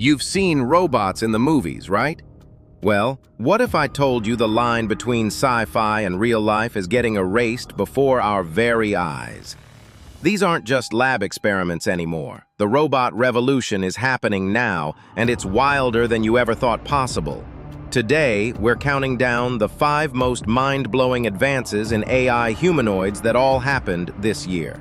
You've seen robots in the movies, right? Well, what if I told you the line between sci-fi and real life is getting erased before our very eyes? These aren't just lab experiments anymore. The robot revolution is happening now, and it's wilder than you ever thought possible. Today, we're counting down the 5 most mind-blowing advances in AI humanoids that all happened this year.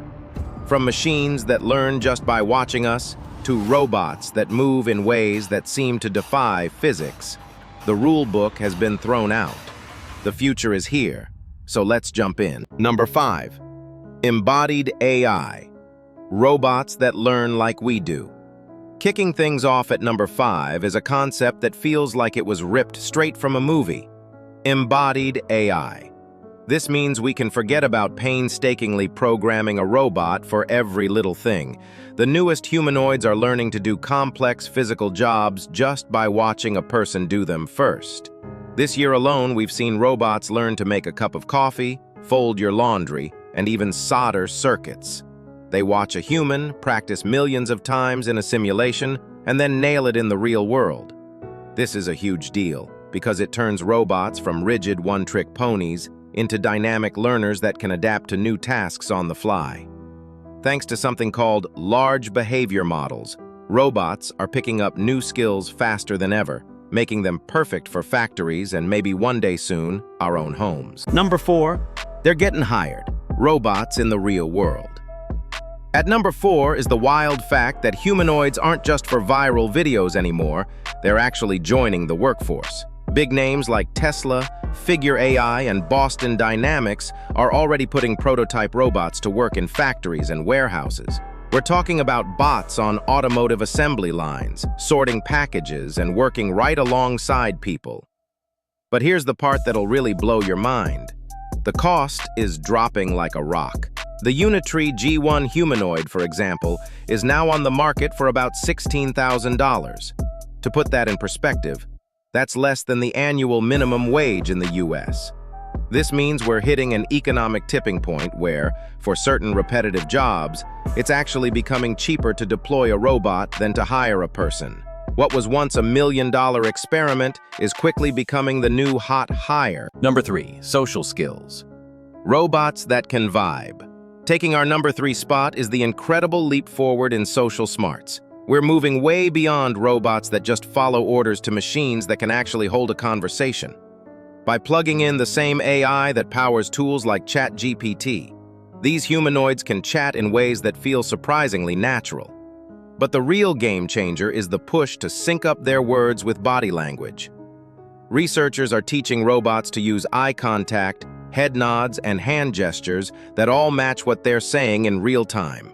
From machines that learn just by watching us, to robots that move in ways that seem to defy physics, the rule book has been thrown out. The future is here, so let's jump in. Number 5. Embodied AI. Robots that learn like we do. Kicking things off at number 5 is a concept that feels like it was ripped straight from a movie. Embodied AI. This means we can forget about painstakingly programming a robot for every little thing. The newest humanoids are learning to do complex physical jobs just by watching a person do them first. This year alone, we've seen robots learn to make a cup of coffee, fold your laundry, and even solder circuits. They watch a human, practice millions of times in a simulation, and then nail it in the real world. This is a huge deal, because it turns robots from rigid one-trick ponies into dynamic learners that can adapt to new tasks on the fly. Thanks to something called large behavior models, robots are picking up new skills faster than ever, making them perfect for factories and maybe one day soon, our own homes. Number 4, they're getting hired. Robots in the real world. At number 4 is the wild fact that humanoids aren't just for viral videos anymore, they're actually joining the workforce. Big names like Tesla, Figure AI, and Boston Dynamics are already putting prototype robots to work in factories and warehouses. We're talking about bots on automotive assembly lines, sorting packages and working right alongside people. But here's the part that'll really blow your mind. The cost is dropping like a rock. The Unitree G1 humanoid, for example, is now on the market for about $16,000. To put that in perspective, that's less than the annual minimum wage in the US. This means we're hitting an economic tipping point where, for certain repetitive jobs, it's actually becoming cheaper to deploy a robot than to hire a person. What was once a $1 million experiment is quickly becoming the new hot hire. Number 3, social skills. Robots that can vibe. Taking our number 3 spot is the incredible leap forward in social smarts. We're moving way beyond robots that just follow orders to machines that can actually hold a conversation. By plugging in the same AI that powers tools like ChatGPT, these humanoids can chat in ways that feel surprisingly natural. But the real game changer is the push to sync up their words with body language. Researchers are teaching robots to use eye contact, head nods, and hand gestures that all match what they're saying in real time.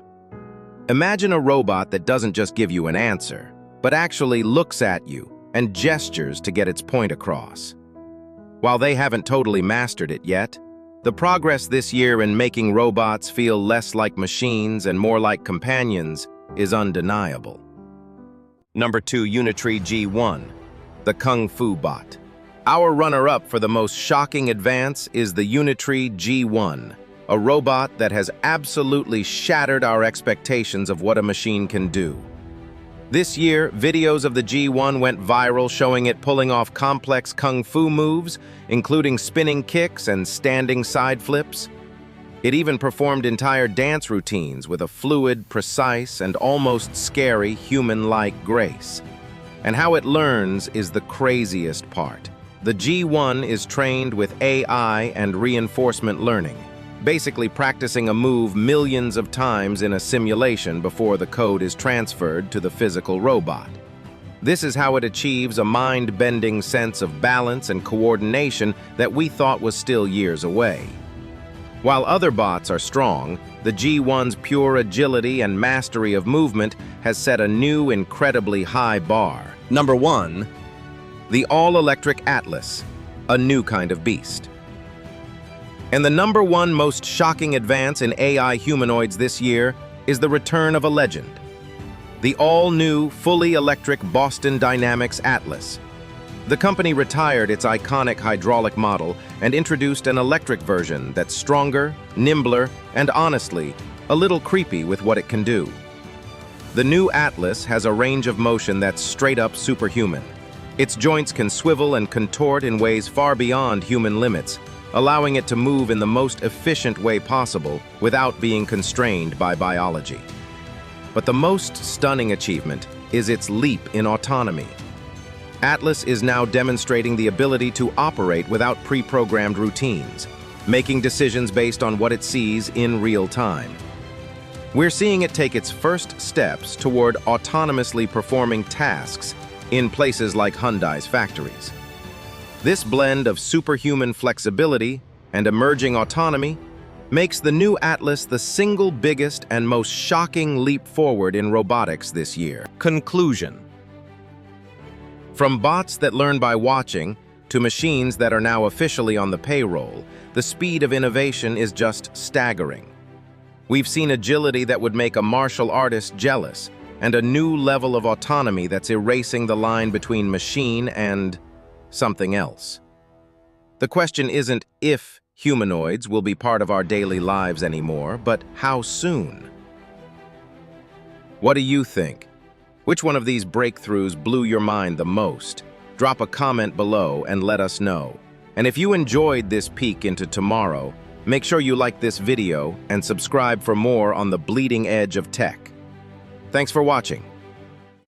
Imagine a robot that doesn't just give you an answer, but actually looks at you and gestures to get its point across. While they haven't totally mastered it yet, the progress this year in making robots feel less like machines and more like companions is undeniable. Number 2, Unitree G1, the Kung Fu bot. Our runner-up for the most shocking advance is the Unitree G1, a robot that has absolutely shattered our expectations of what a machine can do. This year, videos of the G1 went viral showing it pulling off complex kung fu moves, including spinning kicks and standing side flips. It even performed entire dance routines with a fluid, precise, and almost scary human-like grace. And how it learns is the craziest part. The G1 is trained with AI and reinforcement learning, basically practicing a move millions of times in a simulation before the code is transferred to the physical robot. This is how it achieves a mind-bending sense of balance and coordination that we thought was still years away. While other bots are strong, the G1's pure agility and mastery of movement has set a new, incredibly high bar. Number 1, the all-electric Atlas, a new kind of beast. And the number 1 most shocking advance in AI humanoids this year is the return of a legend. The all-new, fully electric Boston Dynamics Atlas. The company retired its iconic hydraulic model and introduced an electric version that's stronger, nimbler, and honestly, a little creepy with what it can do. The new Atlas has a range of motion that's straight up superhuman. Its joints can swivel and contort in ways far beyond human limits, allowing it to move in the most efficient way possible without being constrained by biology. But the most stunning achievement is its leap in autonomy. Atlas is now demonstrating the ability to operate without pre-programmed routines, making decisions based on what it sees in real time. We're seeing it take its first steps toward autonomously performing tasks in places like Hyundai's factories. This blend of superhuman flexibility and emerging autonomy makes the new Atlas the single biggest and most shocking leap forward in robotics this year. Conclusion. From bots that learn by watching to machines that are now officially on the payroll, the speed of innovation is just staggering. We've seen agility that would make a martial artist jealous, and a new level of autonomy that's erasing the line between machine and something else. The question isn't if humanoids will be part of our daily lives anymore, but how soon? What do you think? Which one of these breakthroughs blew your mind the most? Drop a comment below and let us know. And if you enjoyed this peek into tomorrow, make sure you like this video and subscribe for more on the bleeding edge of tech. Thanks for watching.